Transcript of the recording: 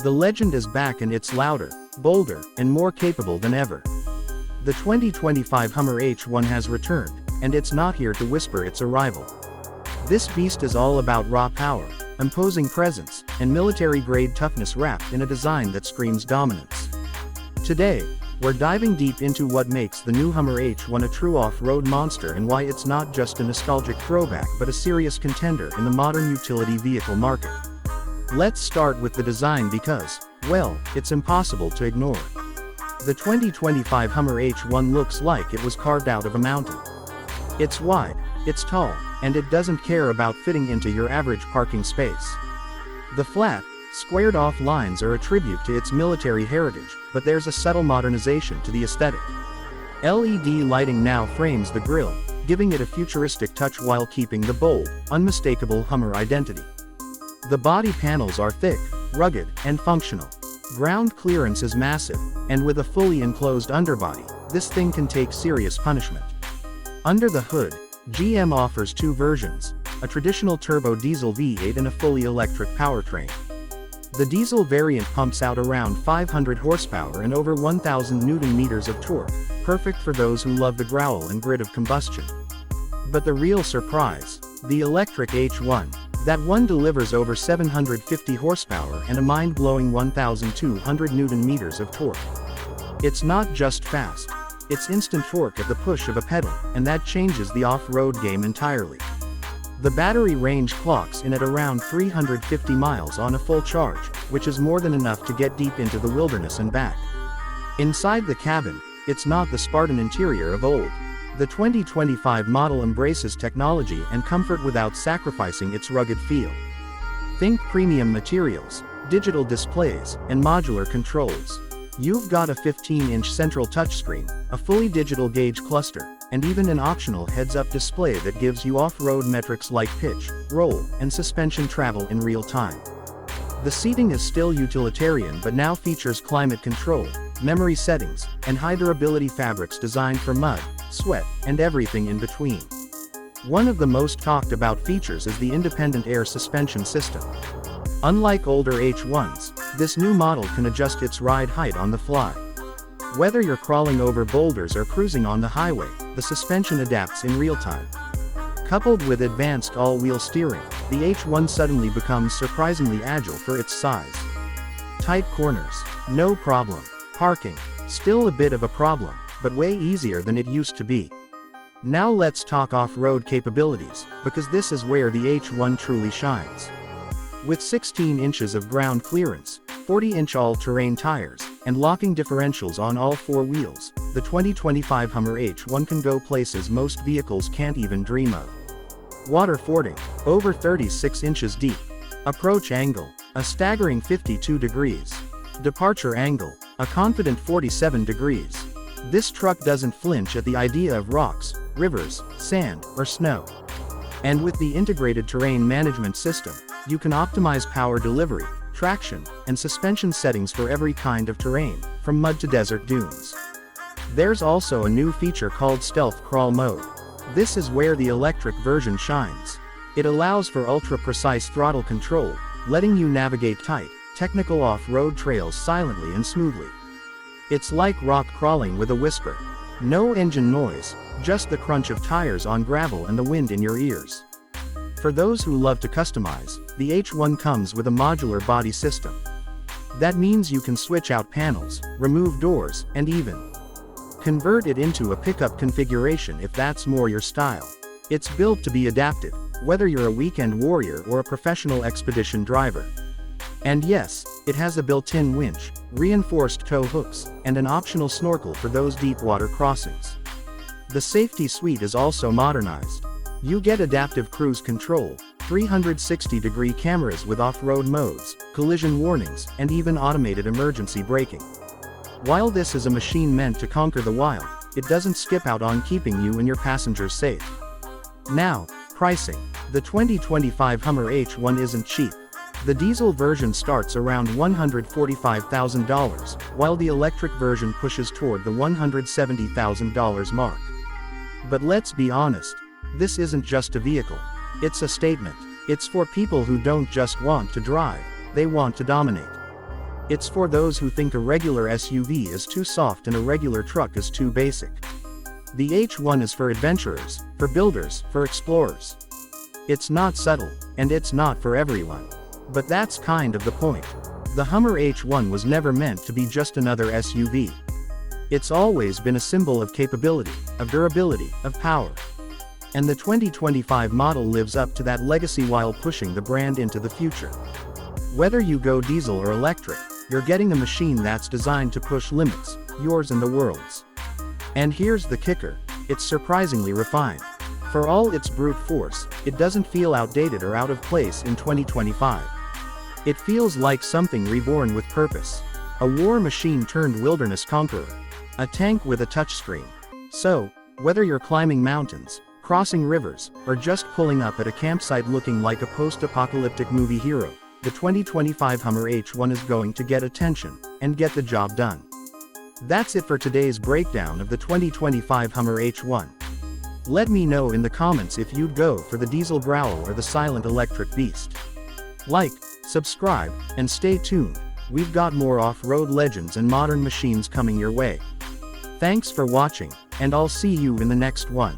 The legend is back and it's louder, bolder, and more capable than ever. The 2025 Hummer H1 has returned, and it's not here to whisper its arrival. This beast is all about raw power, imposing presence, and military-grade toughness wrapped in a design that screams dominance. Today, we're diving deep into what makes the new Hummer H1 a true off-road monster and why it's not just a nostalgic throwback but a serious contender in the modern utility vehicle market. Let's start with the design because, well, it's impossible to ignore. The 2025 Hummer H1 looks like it was carved out of a mountain. It's wide, it's tall, and it doesn't care about fitting into your average parking space. The flat, squared-off lines are a tribute to its military heritage, but there's a subtle modernization to the aesthetic. LED lighting now frames the grille, giving it a futuristic touch while keeping the bold, unmistakable Hummer identity. The body panels are thick, rugged, and functional. Ground clearance is massive, and with a fully enclosed underbody, this thing can take serious punishment. Under the hood, GM offers two versions, a traditional turbo diesel V8 and a fully electric powertrain. The diesel variant pumps out around 500 horsepower and over 1,000 Nm of torque, perfect for those who love the growl and grit of combustion. But the real surprise, the electric H1. That one delivers over 750 horsepower and a mind-blowing 1,200 Nm of torque. It's not just fast, it's instant torque at the push of a pedal, and that changes the off-road game entirely. The battery range clocks in at around 350 miles on a full charge, which is more than enough to get deep into the wilderness and back. Inside the cabin, it's not the Spartan interior of old. The 2025 model embraces technology and comfort without sacrificing its rugged feel. Think premium materials, digital displays, and modular controls. You've got a 15-inch central touchscreen, a fully digital gauge cluster, and even an optional heads-up display that gives you off-road metrics like pitch, roll, and suspension travel in real time. The seating is still utilitarian but now features climate control, memory settings, and high-durability fabrics designed for mud, sweat, and everything in between. One of the most talked about features is the independent air suspension system. Unlike older H1s, this new model can adjust its ride height on the fly. Whether you're crawling over boulders or cruising on the highway, the suspension adapts in real time. Coupled with advanced all-wheel steering, the H1 suddenly becomes surprisingly agile for its size. Tight corners, no problem. Parking, still a bit of a problem, but way easier than it used to be. Now let's talk off-road capabilities, because this is where the H1 truly shines. With 16 inches of ground clearance, 40-inch all-terrain tires, and locking differentials on all four wheels, the 2025 Hummer H1 can go places most vehicles can't even dream of. Water fording, over 36 inches deep. Approach angle, a staggering 52 degrees. Departure angle, a confident 47 degrees. This truck doesn't flinch at the idea of rocks, rivers, sand, or snow. And with the integrated terrain management system, you can optimize power delivery, traction, and suspension settings for every kind of terrain, from mud to desert dunes. There's also a new feature called Stealth Crawl Mode. This is where the electric version shines. It allows for ultra-precise throttle control, letting you navigate tight, technical off-road trails silently and smoothly. It's like rock crawling with a whisper. No engine noise, just the crunch of tires on gravel and the wind in your ears. For those who love to customize, the H1 comes with a modular body system. That means you can switch out panels, remove doors, and even convert it into a pickup configuration if that's more your style. It's built to be adaptive, whether you're a weekend warrior or a professional expedition driver. And yes, it has a built-in winch, reinforced tow hooks, and an optional snorkel for those deep water crossings. The safety suite is also modernized. You get adaptive cruise control, 360-degree cameras with off-road modes, collision warnings, and even automated emergency braking. While this is a machine meant to conquer the wild, it doesn't skip out on keeping you and your passengers safe. Now, pricing. The 2025 Hummer H1 isn't cheap. The diesel version starts around $145,000, while the electric version pushes toward the $170,000 mark. But let's be honest, this isn't just a vehicle. It's a statement. It's for people who don't just want to drive, they want to dominate. It's for those who think a regular SUV is too soft and a regular truck is too basic. The H1 is for adventurers, for builders, for explorers. It's not subtle, and it's not for everyone. But that's kind of the point. The Hummer H1 was never meant to be just another SUV. It's always been a symbol of capability, of durability, of power. And the 2025 model lives up to that legacy while pushing the brand into the future. Whether you go diesel or electric, you're getting a machine that's designed to push limits, yours and the world's. And here's the kicker, it's surprisingly refined. For all its brute force, it doesn't feel outdated or out of place in 2025. It feels like something reborn with purpose. A war machine turned wilderness conqueror. A tank with a touchscreen. So, whether you're climbing mountains, crossing rivers, or just pulling up at a campsite looking like a post-apocalyptic movie hero, the 2025 Hummer H1 is going to get attention, and get the job done. That's it for today's breakdown of the 2025 Hummer H1. Let me know in the comments if you'd go for the diesel growl or the silent electric beast. Like, subscribe, and stay tuned, we've got more off-road legends and modern machines coming your way. Thanks for watching, and I'll see you in the next one.